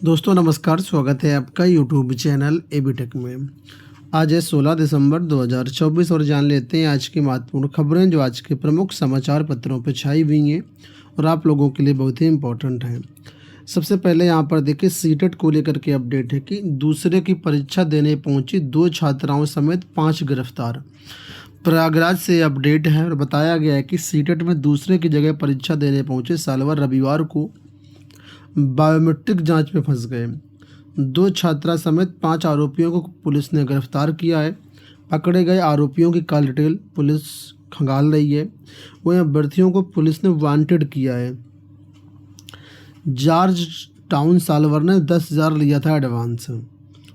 दोस्तों नमस्कार, स्वागत है आपका यूट्यूब चैनल एबी टेक में। आज है 16 दिसंबर 2024 और जान लेते हैं आज की महत्वपूर्ण खबरें जो आज के प्रमुख समाचार पत्रों पर छाई हुई हैं और आप लोगों के लिए बहुत ही इम्पोर्टेंट हैं। सबसे पहले यहाँ पर देखिए सीटेट को लेकर के अपडेट है कि दूसरे की परीक्षा देने पहुंची 2 छात्राओं समेत 5 गिरफ्तार। प्रयागराज से अपडेट है और बताया गया है कि सीटेट में दूसरे की जगह परीक्षा देने पहुंचे सालवर रविवार को बायोमेट्रिक जांच में फंस गए। 2 छात्रा समेत 5 आरोपियों को पुलिस ने गिरफ्तार किया है। पकड़े गए आरोपियों की कॉल डिटेल पुलिस खंगाल रही है। वहीं अभ्यर्थियों को पुलिस ने वांटेड किया है। जॉर्ज टाउन सालवर ने 10,000 लिया था एडवांस।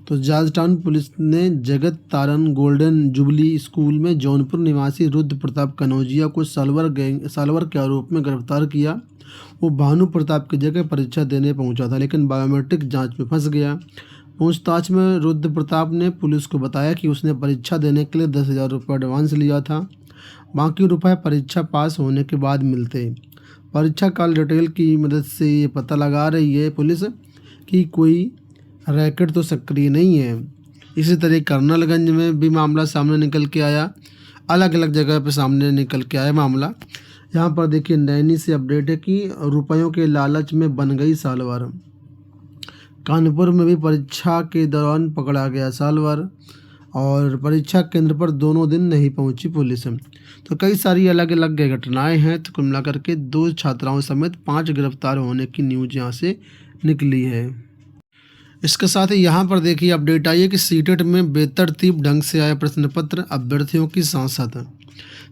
तो जॉर्ज टाउन पुलिस ने जगत तारण गोल्डन जुबली स्कूल में जौनपुर निवासी रुद्र प्रताप कनौजिया को सालवर के आरोप में गिरफ्तार किया। वो भानु प्रताप की जगह परीक्षा देने पहुंचा था लेकिन बायोमेट्रिक जांच में फंस गया। पूछताछ में रुद्र प्रताप ने पुलिस को बताया कि उसने परीक्षा देने के लिए 10,000 रुपये एडवांस लिया था। बाकी रुपए परीक्षा पास होने के बाद मिलते। परीक्षा कॉल डिटेल की मदद से ये पता लगा रही है पुलिस कि कोई रैकेट तो सक्रिय नहीं है। इसी तरह कर्नलगंज में भी मामला सामने निकल के आया। अलग अलग जगह पे सामने निकल के आया मामला। यहाँ पर देखिए नैनी से अपडेट है कि रुपयों के लालच में बन गई सालवर। कानपुर में भी परीक्षा के दौरान पकड़ा गया सालवर और परीक्षा केंद्र पर दोनों दिन नहीं पहुंची पुलिस। तो कई सारी अलग अलग घटनाएं हैं। तो कुल मिलाकर के 2 छात्राओं समेत 5 गिरफ्तार होने की न्यूज यहाँ से निकली है। इसके साथ ही यहाँ पर देखिए अपडेट आई है कि सीटेट में बेतरतीब ढंग से आया प्रश्न पत्र, अभ्यर्थियों की सांसद।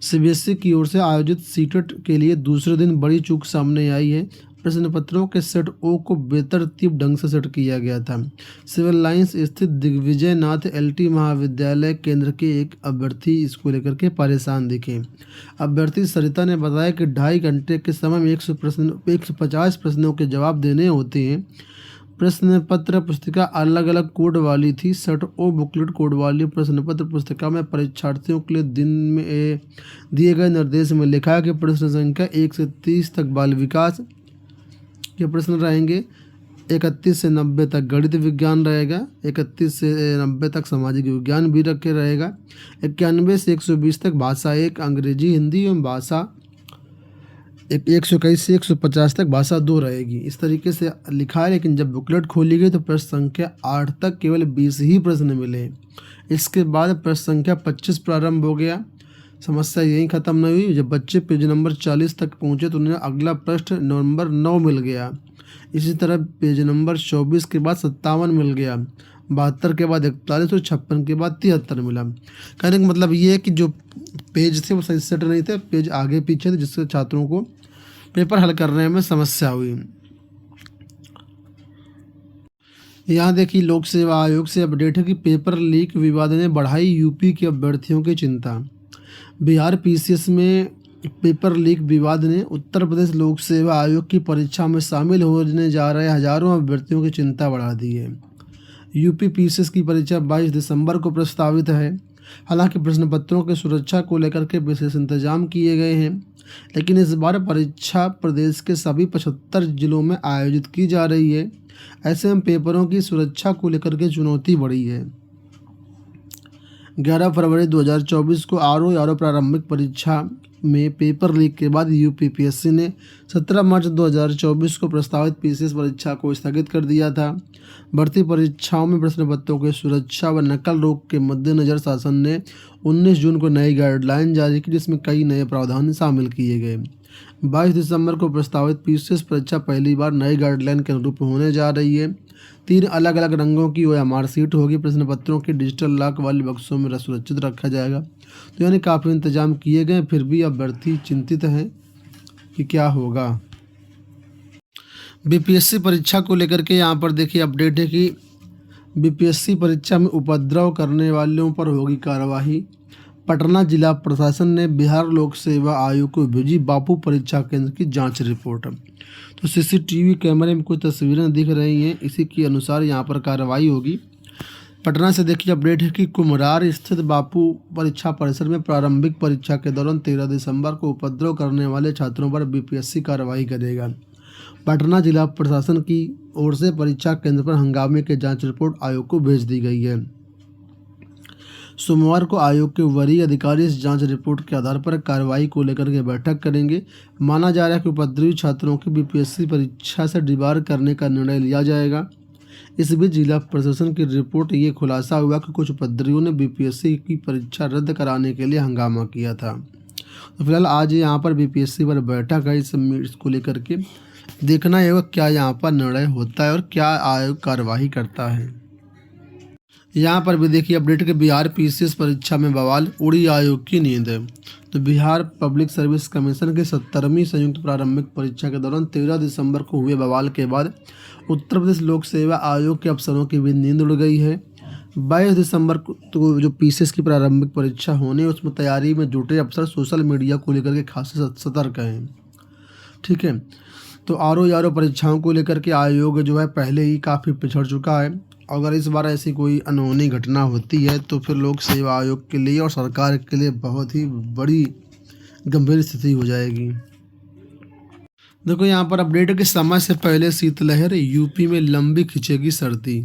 सीबीएसई की ओर से आयोजित सीटेट के लिए दूसरे दिन बड़ी चूक सामने आई है। प्रश्न पत्रों के सेट ओ को बेतरतीब ढंग से सेट किया गया था। सिविल लाइंस स्थित दिग्विजय नाथ एलटी महाविद्यालय केंद्र के एक अभ्यर्थी इसको लेकर के परेशान दिखे। अभ्यर्थी सरिता ने बताया कि 2.5 घंटे के समय में 150 प्रश्नों के जवाब देने होते हैं। प्रश्न पत्र पुस्तिका अलग अलग कोड वाली थी। सेट ओ बुकलेट कोड वाली प्रश्न पत्र पुस्तिका में परीक्षार्थियों के लिए दिन में दिए गए निर्देश में लिखा है कि प्रश्न संख्या 1 से 30 तक बाल विकास के प्रश्न रहेंगे, 31 से 90 तक गणित विज्ञान रहेगा, 31 से 90 तक सामाजिक विज्ञान भी रखे रहेगा, 91 से 120 तक भाषा 1 अंग्रेजी हिंदी एवं भाषा 121 से 150 तक भाषा 2 रहेगी। इस तरीके से लिखा है। लेकिन जब बुकलेट खोली गई तो प्रश्न संख्या 8 तक केवल 20 ही प्रश्न मिले। इसके बाद प्रश्न संख्या 25 प्रारंभ हो गया। समस्या यहीं ख़त्म नहीं हुई। जब बच्चे पेज नंबर 40 तक पहुँचे तो उन्हें अगला प्रश्न नंबर 9 मिल गया। इसी तरह पेज नंबर 24 के बाद 57 मिल गया, 72 के बाद 41 और 56 के बाद 73 मिला। कहने का मतलब ये है कि जो पेज थे वो सही सेट नहीं थे, पेज आगे पीछे थे, जिससे छात्रों को पेपर हल करने में समस्या हुई। यहाँ देखिए लोक सेवा आयोग से अपडेट है कि पेपर लीक विवाद ने बढ़ाई यूपी के अभ्यर्थियों की चिंता। बिहार पीसीएस में पेपर लीक विवाद ने उत्तर प्रदेश लोक सेवा आयोग की परीक्षा में शामिल होने जा रहे हजारों अभ्यर्थियों की चिंता बढ़ा दी है। यूपी पीसीएस की परीक्षा 22 दिसंबर को प्रस्तावित है। हालांकि प्रश्न पत्रों की सुरक्षा को लेकर के विशेष इंतजाम किए गए हैं, लेकिन इस बार परीक्षा प्रदेश के सभी 75 जिलों में आयोजित की जा रही है। ऐसे में पेपरों की सुरक्षा को लेकर के चुनौती बढ़ी है। 11 फरवरी 2024 को आरओ प्रारंभिक परीक्षा में पेपर लीक के बाद यूपीपीएससी ने 17 मार्च 2024 को प्रस्तावित पीसीएस परीक्षा को स्थगित कर दिया था। भर्ती परीक्षाओं में प्रश्न पत्रों की सुरक्षा व नकल रोक के मद्देनज़र शासन ने 19 जून को नई गाइडलाइन जारी की, जिसमें कई नए प्रावधान शामिल किए गए। 22 दिसंबर को प्रस्तावित पीसीएस परीक्षा पहली बार नई गाइडलाइन के अनुरूप होने जा रही है। 3 अलग अलग रंगों की ओएमआर सीट होगी। प्रश्न पत्रों की डिजिटल लॉक वाले बक्सों में सुरक्षित रखा जाएगा। तो यानी काफ़ी इंतजाम किए गए, फिर भी अभ्यर्थी चिंतित हैं कि क्या होगा। बीपीएससी परीक्षा को लेकर के यहाँ पर देखिए अपडेट है कि बीपीएससी परीक्षा में उपद्रव करने वालों पर होगी कार्रवाई। पटना जिला प्रशासन ने बिहार लोक सेवा आयोग को भेजी बापू परीक्षा केंद्र की जांच रिपोर्ट। तो सीसीटीवी कैमरे में कुछ तस्वीरें दिख रही हैं, इसी के अनुसार यहाँ पर कार्रवाई होगी। पटना से देखिए अपडेट है कि कुम्हरार स्थित बापू परीक्षा परिसर में प्रारंभिक परीक्षा के दौरान 13 दिसंबर को उपद्रव करने वाले छात्रों पर बीपीएससी कार्रवाई करेगा। पटना जिला प्रशासन की ओर से परीक्षा केंद्र पर हंगामे की जांच रिपोर्ट आयोग को भेज दी गई है। सोमवार को आयोग के वरीय अधिकारी इस जांच रिपोर्ट के आधार पर कार्रवाई को लेकर के बैठक करेंगे। माना जा रहा है कि उपद्रवी छात्रों की बीपीएससी परीक्षा से डिबार करने का निर्णय लिया जाएगा। इस बीच जिला प्रशासन की रिपोर्ट ये खुलासा हुआ कि कुछ उपद्रवियों ने बीपीएससी की परीक्षा रद्द कराने के लिए हंगामा किया था। तो फिलहाल आज यहाँ पर बीपीएससी पर बैठक है। इसको लेकर के देखना है क्या यहाँ पर निर्णय होता है और क्या आयोग कार्यवाही करता है। यहाँ पर भी देखिए अपडेट के बिहार पीसीएस परीक्षा में बवाल, उड़ी आयोग की नींद। तो बिहार पब्लिक सर्विस कमीशन की 70वीं संयुक्त प्रारंभिक परीक्षा के दौरान 13 दिसंबर को हुए बवाल के बाद उत्तर प्रदेश लोक सेवा आयोग के अफसरों की भी नींद उड़ गई है। 22 दिसंबर को तो जो पीसीएस की प्रारंभिक परीक्षा होने उसमें तैयारी में जुटे अफसर सोशल मीडिया को लेकर के खासे सतर्क हैं। ठीक है, तो आरओ परीक्षाओं को लेकर के आयोग जो है पहले ही काफ़ी पिछड़ चुका है। अगर इस बार ऐसी कोई अनहोनी घटना होती है तो फिर लोक सेवा आयोग के लिए और सरकार के लिए बहुत ही बड़ी गंभीर स्थिति हो जाएगी। देखो यहाँ पर अपडेट के समय से पहले शीतलहर, यूपी में लंबी खिंचेगी सर्दी।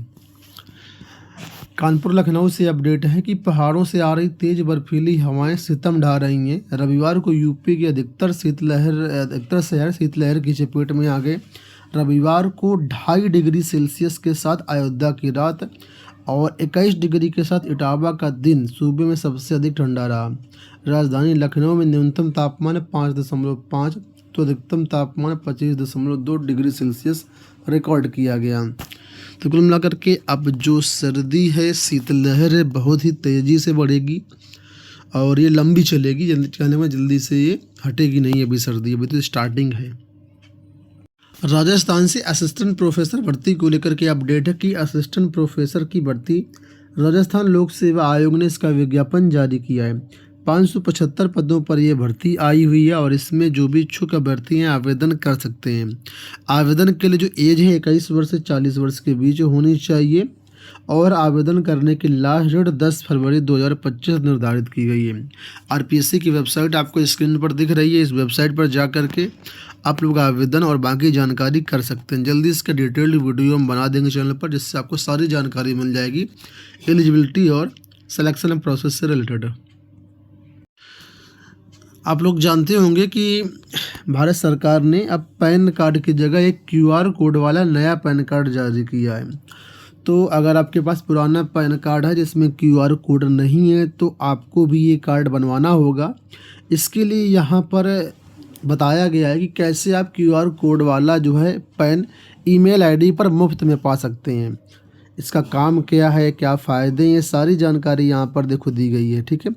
कानपुर लखनऊ से अपडेट है कि पहाड़ों से आ रही तेज बर्फीली हवाएं सितम ढा रही हैं। रविवार को यूपी के अधिकतर शहर शीतलहर की चपेट में आ गए। रविवार को 2.5 डिग्री सेल्सियस के साथ अयोध्या की रात और 21 डिग्री के साथ इटावा का दिन सूबे में सबसे अधिक ठंडा रहा। राजधानी लखनऊ में न्यूनतम तापमान 5.5 तो अधिकतम तापमान 25.2 डिग्री सेल्सियस रिकॉर्ड किया गया। तो कुल मिलाकर के अब जो सर्दी है, शीतलहर है, बहुत ही तेज़ी से बढ़ेगी और ये लंबी चलेगी। जल्दी से ये हटेगी नहीं। अभी सर्दी अभी तो स्टार्टिंग है। राजस्थान से असिस्टेंट प्रोफेसर भर्ती को लेकर के अपडेट है कि असिस्टेंट प्रोफेसर की भर्ती राजस्थान लोक सेवा आयोग ने इसका विज्ञापन जारी किया है। 575 पदों पर यह भर्ती आई हुई है और इसमें जो भी इच्छुक अभ्यर्थी हैं आवेदन कर सकते हैं। आवेदन के लिए जो एज है 21 वर्ष से 40 वर्ष के बीच होनी चाहिए और आवेदन करने की लास्ट डेट 10 फरवरी 2025 निर्धारित की गई है। आरपीएससी की वेबसाइट आपको स्क्रीन पर दिख रही है। इस वेबसाइट पर जा कर के आप लोग आवेदन और बाकी जानकारी कर सकते हैं। जल्दी इसका डिटेल्ड वीडियो हम बना देंगे चैनल पर, जिससे आपको सारी जानकारी मिल जाएगी एलिजिबिलिटी और सिलेक्शन प्रोसेस से रिलेटेड। आप लोग जानते होंगे कि भारत सरकार ने अब पैन कार्ड की जगह एक QR कोड वाला नया पैन कार्ड जारी किया है। तो अगर आपके पास पुराना पैन कार्ड है जिसमें QR कोड नहीं है तो आपको भी ये कार्ड बनवाना होगा। इसके लिए यहाँ पर बताया गया है कि कैसे आप QR कोड वाला जो है पैन ईमेल आईडी पर मुफ्त में पा सकते हैं। इसका काम क्या है, क्या फ़ायदे हैं, ये सारी जानकारी यहाँ पर देखो दी गई है। ठीक है,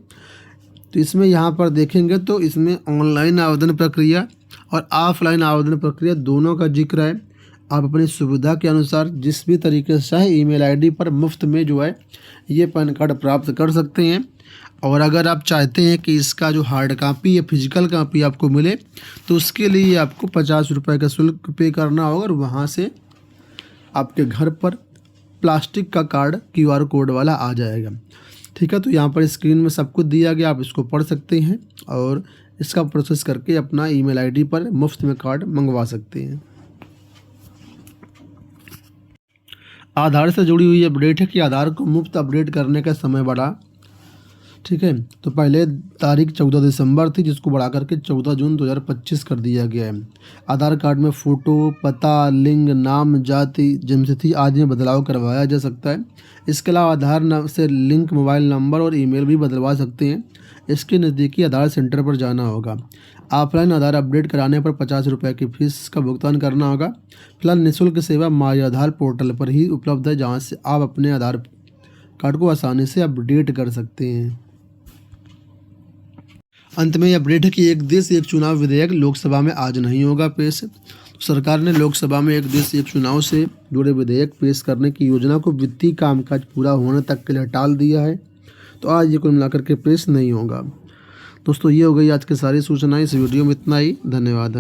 तो इसमें यहाँ पर देखेंगे तो इसमें ऑनलाइन आवेदन प्रक्रिया और ऑफलाइन आवेदन प्रक्रिया दोनों का जिक्र है। आप अपनी सुविधा के अनुसार जिस भी तरीके से चाहे ईमेल आईडी पर मुफ्त में जो है ये पैन कार्ड प्राप्त कर सकते हैं। और अगर आप चाहते हैं कि इसका जो हार्ड कापी या फिजिकल कापी आपको मिले तो उसके लिए आपको 50 रुपये का शुल्क पे करना होगा और वहाँ से आपके घर पर प्लास्टिक का कार्ड QR कोड वाला आ जाएगा। ठीक है, तो यहाँ पर स्क्रीन में सब कुछ दिया गया, आप इसको पढ़ सकते हैं और इसका प्रोसेस करके अपना ईमेल आईडी पर मुफ्त में कार्ड मंगवा सकते हैं। आधार से जुड़ी हुई अपडेट है कि आधार को मुफ्त अपडेट करने का समय बढ़ा। ठीक है, तो पहले तारीख 14 दिसंबर थी जिसको बढ़ा करके 14 जून 2025 कर दिया गया है। आधार कार्ड में फ़ोटो, पता, लिंग, नाम, जाति, जन्मतिथि आदि में बदलाव करवाया जा सकता है। इसके अलावा आधार से लिंक मोबाइल नंबर और ईमेल भी बदलवा सकते हैं। इसके नज़दीकी आधार सेंटर पर जाना होगा। ऑफलाइन आधार अपडेट कराने पर 50 रुपये की फीस का भुगतान करना होगा। फिलहाल निःशुल्क सेवा माई आधार पोर्टल पर ही उपलब्ध है, जहाँ से आप अपने आधार कार्ड को आसानी से अपडेट कर सकते हैं। अंत में यह अपडेट है कि एक देश एक चुनाव विधेयक लोकसभा में आज नहीं होगा पेश। सरकार ने लोकसभा में एक देश एक चुनाव से जुड़े विधेयक पेश करने की योजना को वित्तीय कामकाज पूरा होने तक के लिए टाल दिया है। तो आज ये कुल मिलाकर के पेश नहीं होगा। दोस्तों ये हो गई आज की सारी सूचनाएं। इस वीडियो में इतना ही। धन्यवाद।